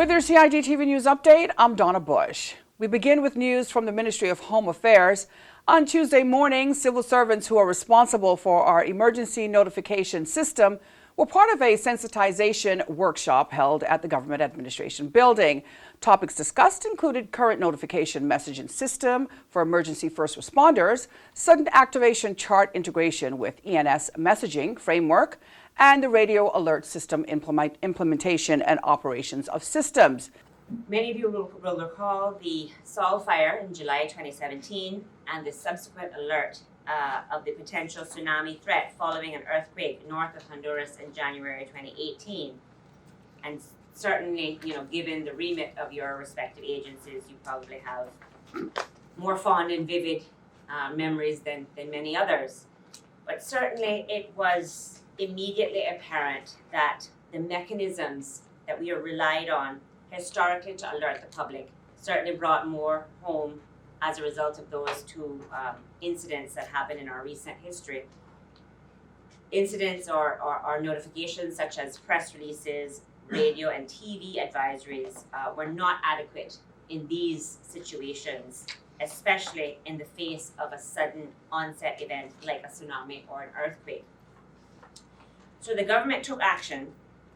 With your CIGTV News Update, I'm Donna Bush. We begin with news from the Ministry of Home Affairs. On Tuesday morning, civil servants who are responsible for our emergency notification system were part of a sensitization workshop held at the Government Administration Building. Topics discussed included current notification messaging system for emergency first responders, sudden activation chart integration with ENS messaging framework, and the radio alert system implementation and operations of systems. Many of you will recall the Sol fire in July 2017 and the subsequent alert of the potential tsunami threat following an earthquake north of Honduras in January 2018. And certainly, given the remit of your respective agencies, you probably have more fond and vivid memories than many others. But certainly it was immediately apparent that the mechanisms that we are relied on historically to alert the public certainly brought more home as a result of those two incidents that happened in our recent history. Incidents or notifications such as press releases, radio and TV advisories were not adequate in these situations, especially in the face of a sudden onset event like a tsunami or an earthquake. So the government took action,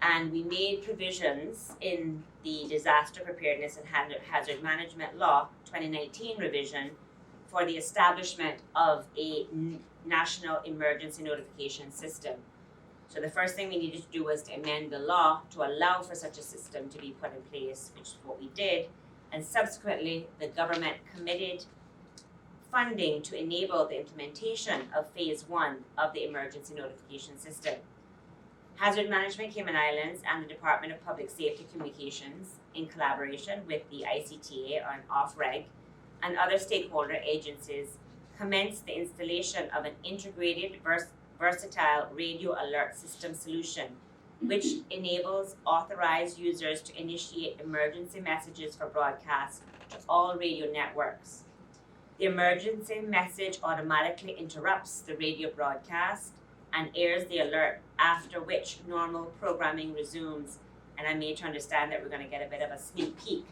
and we made provisions in the Disaster Preparedness and Hazard Management Law 2019 revision for the establishment of a national emergency notification system. So the first thing we needed to do was to amend the law to allow for such a system to be put in place, which is what we did. And subsequently, the government committed funding to enable the implementation of phase 1 of the emergency notification system. Hazard Management Cayman Islands and the Department of Public Safety Communications, in collaboration with the ICTA on OFREG and other stakeholder agencies, commenced the installation of an integrated versatile radio alert system solution, which enables authorized users to initiate emergency messages for broadcast to all radio networks. The emergency message automatically interrupts the radio broadcast and airs the alert, after which normal programming resumes. And I'm made to understand that we're going to get a bit of a sneak peek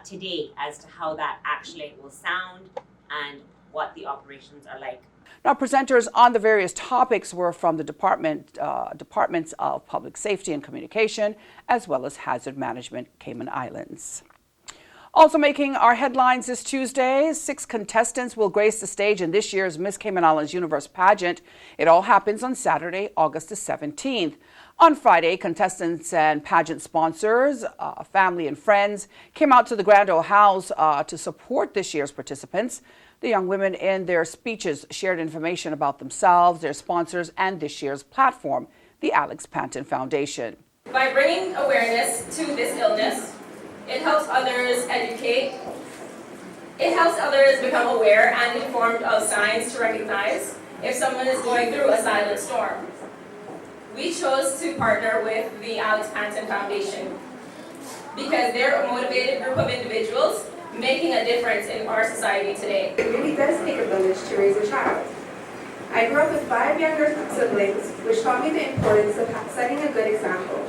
today as to how that actually will sound and what the operations are like. Now, presenters on the various topics were from the departments of Public Safety and Communication, as well as Hazard Management Cayman Islands. Also making our headlines this Tuesday, 6 contestants will grace the stage in this year's Miss Cayman Islands Universe pageant. It all happens on Saturday, August the 17th. On Friday, contestants and pageant sponsors, family and friends came out to the Grand Ole House to support this year's participants. The young women in their speeches shared information about themselves, their sponsors, and this year's platform, the Alex Panton Foundation. By bringing awareness to this illness, it helps others educate. It helps others become aware and informed of signs to recognize if someone is going through a silent storm. We chose to partner with the Alex Panton Foundation because they're a motivated group of individuals making a difference in our society today. It really does take a village to raise a child. I grew up with 5 younger siblings, which taught me the importance of setting a good example.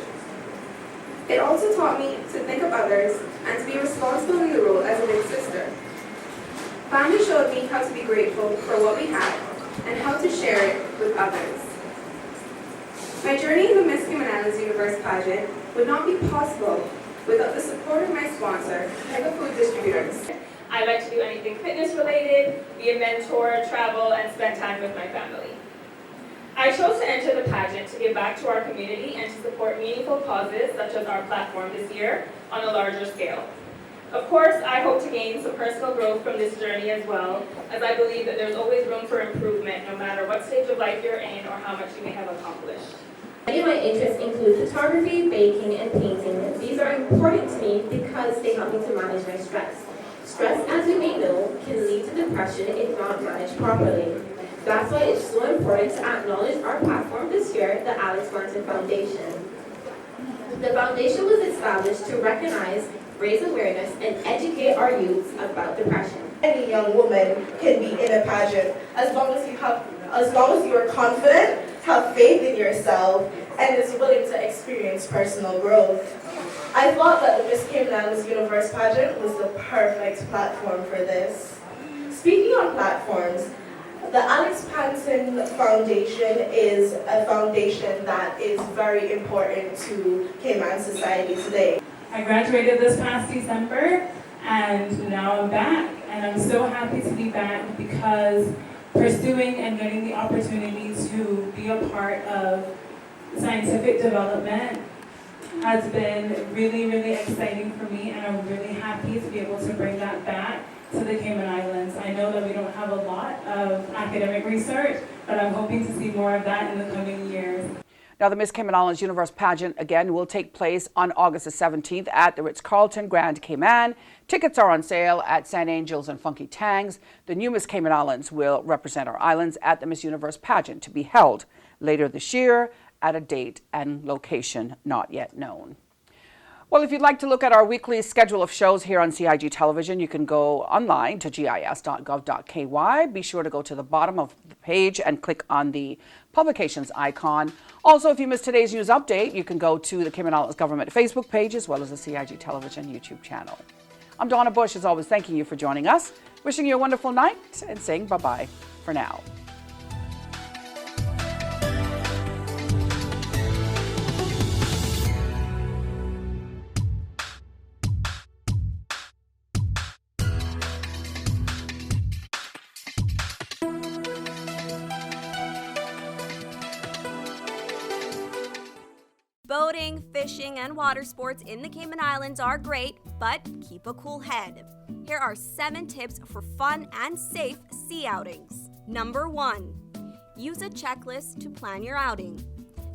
It also taught me to think of others and to be responsible in the role as a big sister. Family showed me how to be grateful for what we have and how to share it with others. My journey in the Miss Cayman Islands Universe pageant would not be possible without the support of my sponsor, Mega Food Distributors. I like to do anything fitness related, be a mentor, travel, and spend time with my family. I chose to enter the pageant to give back to our community and to support meaningful causes such as our platform this year on a larger scale. Of course, I hope to gain some personal growth from this journey as well, as I believe that there's always room for improvement no matter what stage of life you're in or how much you may have accomplished. Many of my interests include photography, baking, and painting. These are important to me because they help me to manage my stress. Stress, as you may know, can lead to depression if not managed properly. That's why it's so important to acknowledge our platform this year, the Alex Panton Foundation. The foundation was established to recognize, raise awareness, and educate our youths about depression. Any young woman can be in a pageant as long as you are confident, have faith in yourself, and is willing to experience personal growth. I thought that the Miss Cayman Islands Universe pageant was the perfect platform for this. Speaking on platforms, the Alex Panton Foundation is a foundation that is very important to Cayman society today. I graduated this past December, and now I'm back, and I'm so happy to be back because pursuing and getting the opportunity to be a part of scientific development has been really, really exciting for me, and I'm really happy to be able to bring that back to the Cayman Islands. I know that we don't have a lot of academic research, but I'm hoping to see more of that in the coming years. Now, the Miss Cayman Islands Universe pageant, again, will take place on August the 17th at the Ritz-Carlton Grand Cayman. Tickets are on sale at San Angel's and Funky Tangs. The new Miss Cayman Islands will represent our islands at the Miss Universe pageant to be held later this year at a date and location not yet known. Well, if you'd like to look at our weekly schedule of shows here on CIG Television, you can go online to gis.gov.ky. Be sure to go to the bottom of the page and click on the publications icon. Also, if you missed today's news update, you can go to the Cayman Islands Government Facebook page as well as the CIG Television YouTube channel. I'm Donna Bush, as always, thanking you for joining us, wishing you a wonderful night, and saying bye-bye for now. Boating, fishing, and water sports in the Cayman Islands are great, but keep a cool head. Here are 7 tips for fun and safe sea outings. Number 1. Use a checklist to plan your outing.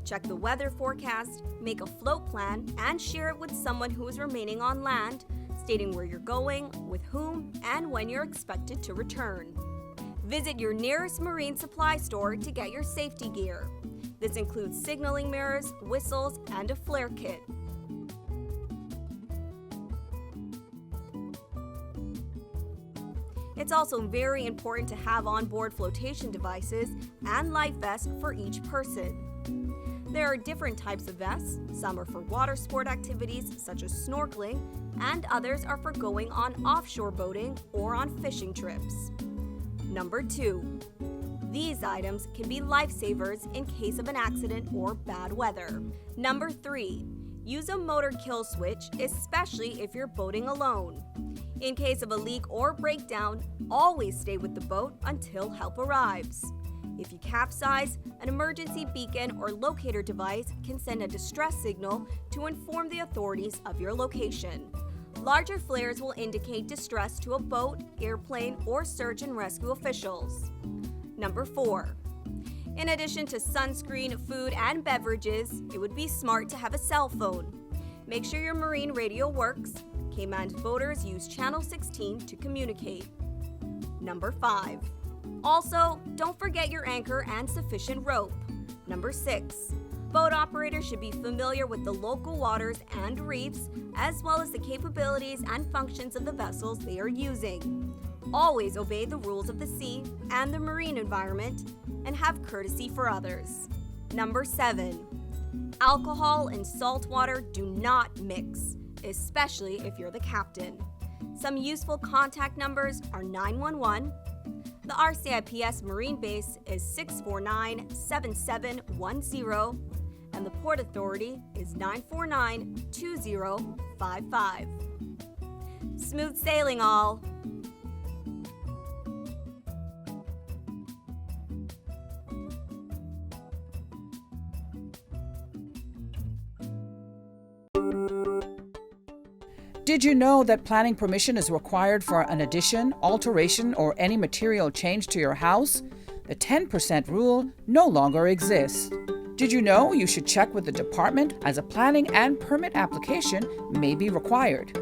Check the weather forecast, make a float plan, and share it with someone who is remaining on land, stating where you're going, with whom, and when you're expected to return. Visit your nearest marine supply store to get your safety gear. This includes signaling mirrors, whistles, and a flare kit. It's also very important to have onboard flotation devices and life vests for each person. There are different types of vests. Some are for water sport activities such as snorkeling, and others are for going on offshore boating or on fishing trips. Number 2. These items can be lifesavers in case of an accident or bad weather. Number 3. Use a motor kill switch, especially if you're boating alone. In case of a leak or breakdown, always stay with the boat until help arrives. If you capsize, an emergency beacon or locator device can send a distress signal to inform the authorities of your location. Larger flares will indicate distress to a boat, airplane, or search and rescue officials. Number 4. In addition to sunscreen, food, and beverages, it would be smart to have a cell phone. Make sure your marine radio works. Cayman boaters use Channel 16 to communicate. Number 5. Also, don't forget your anchor and sufficient rope. Number 6. Boat operators should be familiar with the local waters and reefs, as well as the capabilities and functions of the vessels they are using. Always obey the rules of the sea and the marine environment, and have courtesy for others. Number 7. Alcohol and salt water do not mix, especially if you're the captain. Some useful contact numbers are 911. The RCIPS Marine Base is 649-7710, and the Port Authority is 949-2055. Smooth sailing, all! Did you know that planning permission is required for an addition, alteration, or any material change to your house? The 10% rule no longer exists. Did you know you should check with the department as a planning and permit application may be required?